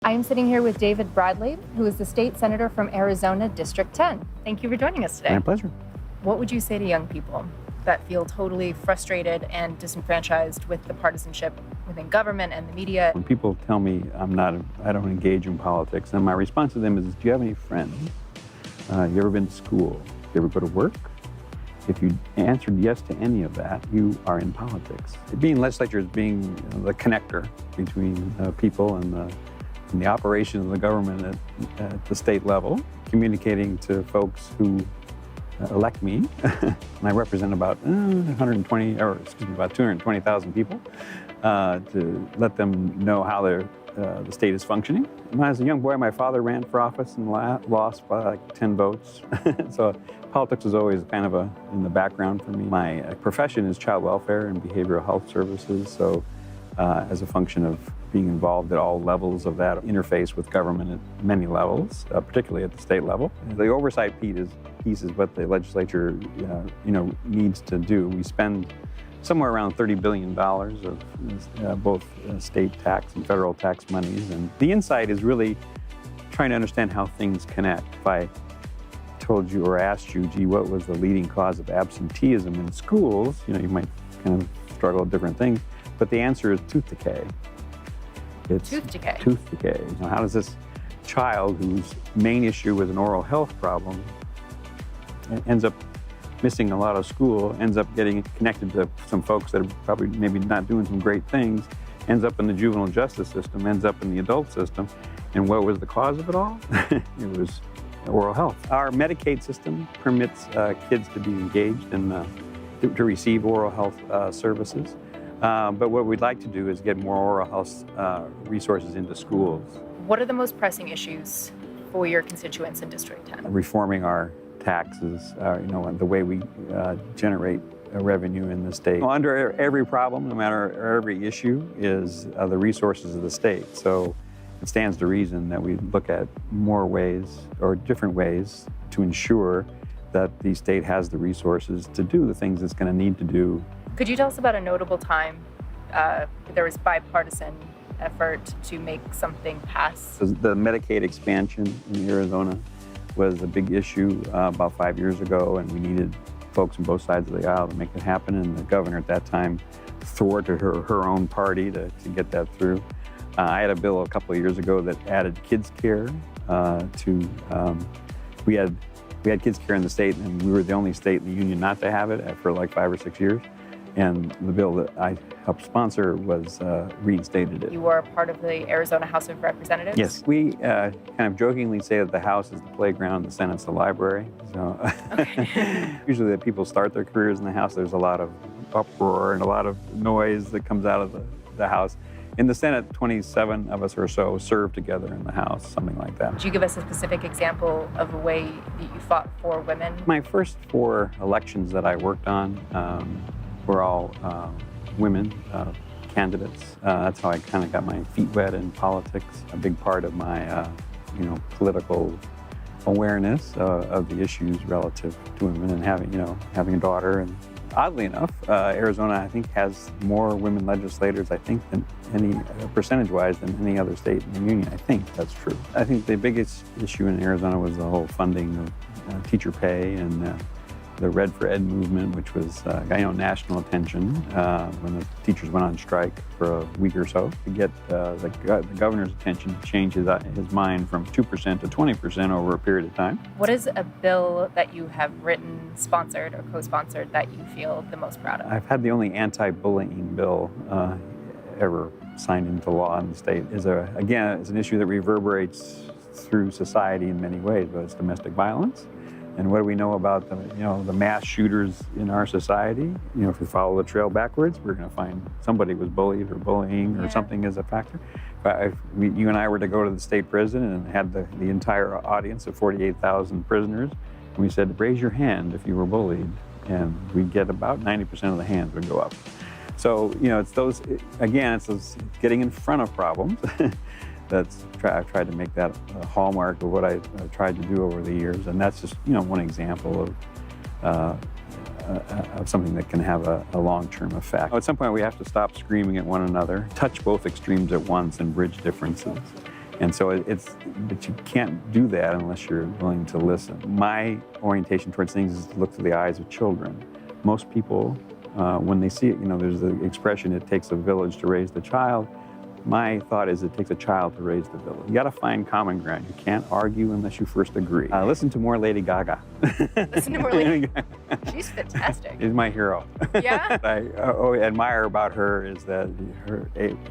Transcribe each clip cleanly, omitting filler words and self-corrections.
I am sitting here with David Bradley, who is the state senator from Arizona, District 10. Thank you for joining us today. My pleasure. What would you say to young people that feel totally frustrated and disenfranchised with the partisanship within government and the media? When people tell me I don't engage in politics, and my response to them is, do you have any friends? You ever been to school? You ever go to work? If you answered yes to any of that, you are in politics. Being legislature is being the connector between people and the operations of the government at the state level, communicating to folks who elect me. And I represent about 220,000 people to let them know how the state is functioning. When I was a young boy, my father ran for office and lost by like 10 votes. So politics was always kind of in the background for me. My profession is child welfare and behavioral health services. So as a function of being involved at all levels of that interface with government at many levels, particularly at the state level. The oversight piece is what the legislature needs to do. We spend somewhere around $30 billion of both state tax and federal tax monies. And the insight is really trying to understand how things connect. If I told you or asked you, gee, what was the leading cause of absenteeism in schools, you might kind of struggle with different things. But the answer is tooth decay. It's tooth decay. Tooth decay. How does this child whose main issue was an oral health problem ends up missing a lot of school, ends up getting connected to some folks that are probably maybe not doing some great things, ends up in the juvenile justice system, ends up in the adult system. And what was the cause of it all? It was oral health. Our Medicaid system permits kids to be engaged in to receive oral health services. But what we'd like to do is get more oral health resources into schools. What are the most pressing issues for your constituents in District 10? Reforming our taxes, the way we generate revenue in the state. Under every problem, no matter every issue, is the resources of the state. So it stands to reason that we look at more ways or different ways to ensure that the state has the resources to do the things it's going to need to do. Could you tell us about a notable time there was bipartisan effort to make something pass? The Medicaid expansion in Arizona was a big issue about 5 years ago, and we needed folks on both sides of the aisle to make it happen, and the governor at that time thwarted her own party to get that through. I had a bill a couple of years ago that added kids care we had kids care in the state, and we were the only state in the union not to have it for like 5 or 6 years. And the bill that I helped sponsor was reinstated it. You were a part of the Arizona House of Representatives? Yes. We kind of jokingly say that the House is the playground, the Senate's the library. So Okay. Usually that people start their careers in the House, there's a lot of uproar and a lot of noise that comes out of the House. In the Senate, 27 of us or so served together in the House, something like that. Could you give us a specific example of a way that you fought for women? My first 4 elections that I worked on were all women candidates. That's how I kind of got my feet wet in politics. A big part of my, political awareness of the issues relative to women and having a daughter. And oddly enough, Arizona, I think, has more women legislators, than any percentage-wise than any other state in the union. I think that's true. I think the biggest issue in Arizona was the whole funding of teacher pay and the Red for Ed movement, which was national attention when the teachers went on strike for a week or so to get the governor's attention to change his mind from 2% to 20% over a period of time. What is a bill that you have written, sponsored, or co-sponsored that you feel the most proud of? I've had the only anti-bullying bill ever signed into law in the state. It's an issue that reverberates through society in many ways, but it's domestic violence. And what do we know about the mass shooters in our society? If we follow the trail backwards, we're going to find somebody was bullied or bullying or something as a factor. If you and I were to go to the state prison and had the entire audience of 48,000 prisoners, and we said, raise your hand if you were bullied, and we'd get about 90% of the hands would go up. So, it's those getting in front of problems. I've tried to make that a hallmark of what I've tried to do over the years, and that's just one example of something that can have a long-term effect. At some point, we have to stop screaming at one another, touch both extremes at once, and bridge differences. And so but you can't do that unless you're willing to listen. My orientation towards things is to look through the eyes of children. Most people, when they see it, there's the expression, it takes a village to raise the child. My thought is it takes a child to raise the village. You got to find common ground. You can't argue unless you first agree. Listen to more Lady Gaga. Listen to more Lady Gaga. She's fantastic. She's my hero. Yeah? I admire about her is that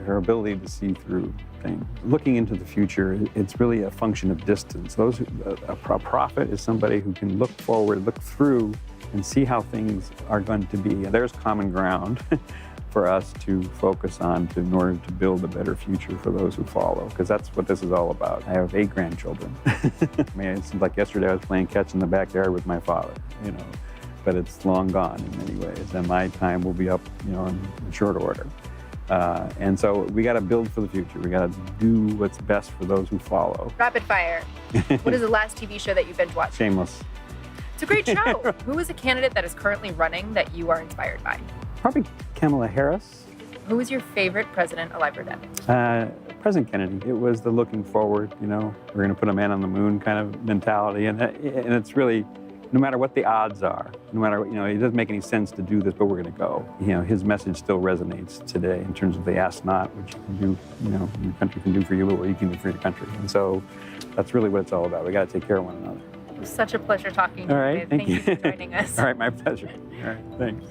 her ability to see through things. Looking into the future, it's really a function of distance. A prophet is somebody who can look forward, look through, and see how things are going to be. And there's common ground for us to focus on in order to build a better future for those who follow, because that's what this is all about. I have 8 grandchildren. I mean, it seems like yesterday I was playing catch in the backyard with my father, but it's long gone in many ways, and my time will be up, in short order. And so we got to build for the future. We got to do what's best for those who follow. Rapid fire. What is the last TV show that you've binge watched? Shameless. It's a great show. Who is a candidate that is currently running that you are inspired by? Probably Kamala Harris. Who is your favorite president, alive or dead? President Kennedy. It was the looking forward, we're going to put a man on the moon kind of mentality. And it's really, no matter what the odds are, no matter, it doesn't make any sense to do this, but we're going to go. His message still resonates today in terms of the ask not, which you can do, your country can do for you, but what you can do for your country. And so that's really what it's all about. We got to take care of one another. It was such a pleasure talking to you. All right, thank you for joining us. All right, my pleasure. All right, thanks.